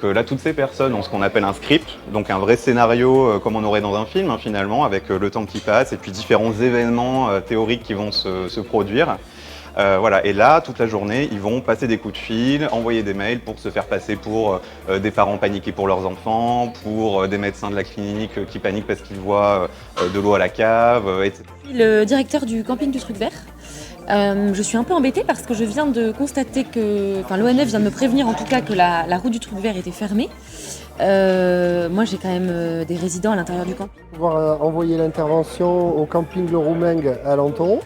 là, toutes ces personnes ont ce qu'on appelle un script, donc un vrai scénario comme on aurait dans un film finalement, avec le temps qui passe et puis différents événements théoriques qui vont se produire. Voilà. Et là, toute la journée, ils vont passer des coups de fil, envoyer des mails pour se faire passer pour des parents paniqués pour leurs enfants, pour des médecins de la clinique qui paniquent parce qu'ils voient de l'eau à la cave, etc. Le directeur du camping du Truc Vert. Je suis un peu embêtée parce que je viens de constater que, l'ONF vient de me prévenir en tout cas que la route du Truc Vert était fermée. Moi j'ai quand même des résidents à l'intérieur du camping. Pouvoir envoyer l'intervention au camping Le Roumingue à Lenton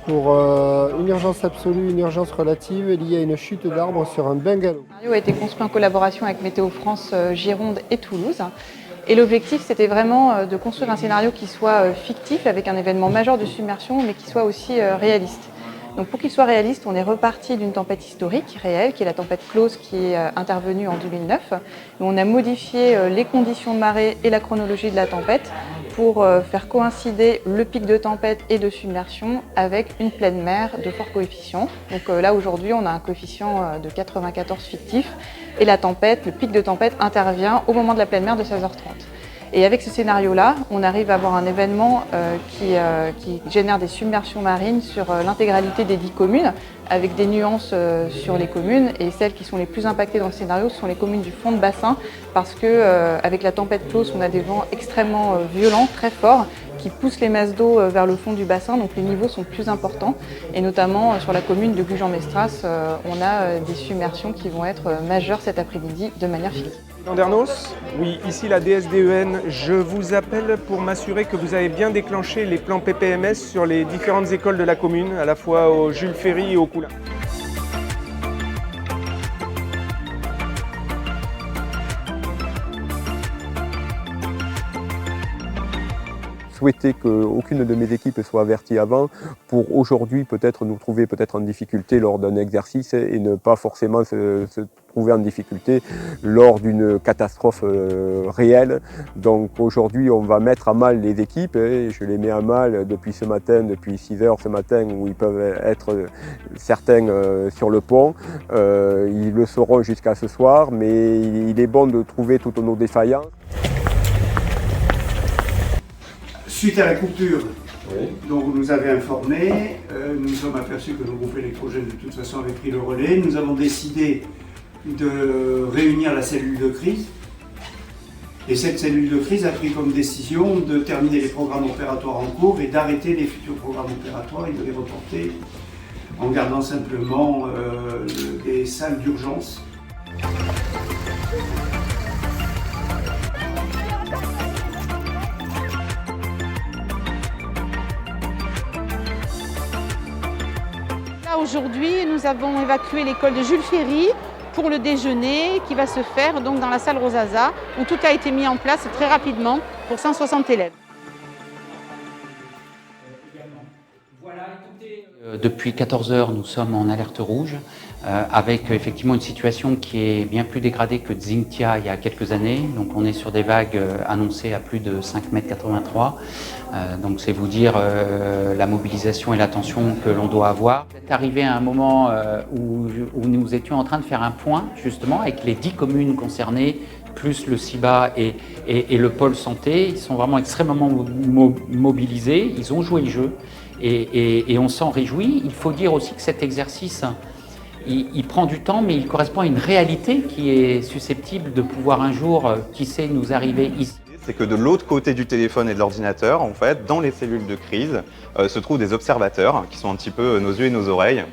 pour une urgence absolue, une urgence relative liée à une chute d'arbres sur un bungalow. Le scénario a été construit en collaboration avec Météo France Gironde et Toulouse. Et l'objectif, c'était vraiment de construire un scénario qui soit fictif, avec un événement majeur de submersion, mais qui soit aussi réaliste. Donc pour qu'il soit réaliste, on est reparti d'une tempête historique réelle, qui est la tempête Klaus, qui est intervenue en 2009. Et on a modifié les conditions de marée et la chronologie de la tempête pour faire coïncider le pic de tempête et de submersion avec une pleine mer de fort coefficient. Donc là, aujourd'hui, on a un coefficient de 94 fictif. Et la tempête, le pic de tempête intervient au moment de la pleine mer de 16h30. Et avec ce scénario-là, on arrive à avoir un événement qui génère des submersions marines sur l'intégralité des 10 communes, avec des nuances sur les communes. Et celles qui sont les plus impactées dans le scénario, ce sont les communes du fond de bassin, parce que avec la tempête Klaus, on a des vents extrêmement violents, très forts, qui poussent les masses d'eau vers le fond du bassin, donc les niveaux sont plus importants. Et notamment sur la commune de Gujan-Mestras, on a des submersions qui vont être majeures cet après-midi de manière fictive. Andernos, oui, ici la DSDEN. Je vous appelle pour m'assurer que vous avez bien déclenché les plans PPMS sur les différentes écoles de la commune, à la fois au Jules Ferry et au Coulin. Souhaiter qu'aucune de mes équipes soit avertie avant pour aujourd'hui peut-être nous trouver en difficulté lors d'un exercice et ne pas forcément se trouver en difficulté lors d'une catastrophe réelle. Donc aujourd'hui on va mettre à mal les équipes et je les mets à mal depuis ce matin, depuis 6 heures ce matin où ils peuvent être certains sur le pont. Ils le seront jusqu'à ce soir, mais il est bon de trouver toutes nos défaillances. Suite à la coupure dont vous nous avez informé, nous nous sommes aperçus que le groupe électrogène de toute façon avait pris le relais. Nous avons décidé de réunir la cellule de crise. Et cette cellule de crise a pris comme décision de terminer les programmes opératoires en cours et d'arrêter les futurs programmes opératoires et de les reporter en gardant simplement des salles d'urgence. Aujourd'hui, nous avons évacué l'école de Jules Ferry pour le déjeuner qui va se faire donc dans la salle Rosaza où tout a été mis en place très rapidement pour 160 élèves. Depuis 14 heures, nous sommes en alerte rouge avec effectivement une situation qui est bien plus dégradée que Xingtia il y a quelques années. Donc on est sur des vagues annoncées à plus de 5,83 m. Donc c'est vous dire la mobilisation et l'attention que l'on doit avoir. C'est arrivé à un moment où nous étions en train de faire un point justement avec les 10 communes concernées, plus le CIBA et le pôle santé. Ils sont vraiment extrêmement mobilisés, ils ont joué le jeu. Et on s'en réjouit. Il faut dire aussi que cet exercice, il prend du temps, mais il correspond à une réalité qui est susceptible de pouvoir un jour, qui sait, nous arriver ici. C'est que de l'autre côté du téléphone et de l'ordinateur, en fait, dans les cellules de crise, se trouvent des observateurs qui sont un petit peu nos yeux et nos oreilles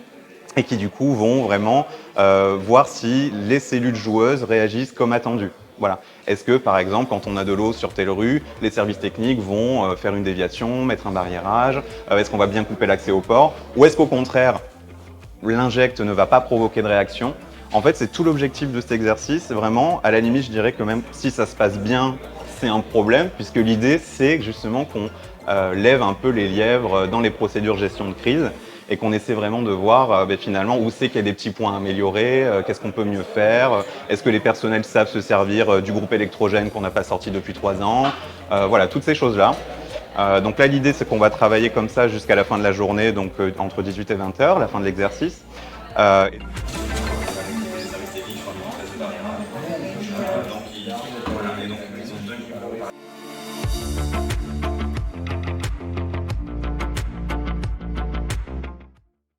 et qui du coup vont vraiment voir si les cellules joueuses réagissent comme attendu. Voilà. Est-ce que, par exemple, quand on a de l'eau sur telle rue, les services techniques vont faire une déviation, mettre un barriérage? Est-ce qu'on va bien couper l'accès au port? Ou est-ce qu'au contraire, l'injecte ne va pas provoquer de réaction? En fait, c'est tout l'objectif de cet exercice. Vraiment, à la limite, je dirais que même si ça se passe bien, c'est un problème, puisque l'idée, c'est justement qu'on lève un peu les lièvres dans les procédures gestion de crise et qu'on essaie vraiment de voir finalement où c'est qu'il y a des petits points à améliorer, qu'est-ce qu'on peut mieux faire, est-ce que les personnels savent se servir du groupe électrogène qu'on n'a pas sorti depuis 3 ans, voilà, toutes ces choses-là. Donc là, l'idée, c'est qu'on va travailler comme ça jusqu'à la fin de la journée, donc entre 18 et 20 h, la fin de l'exercice. Voilà, et donc ils ont deux niveaux.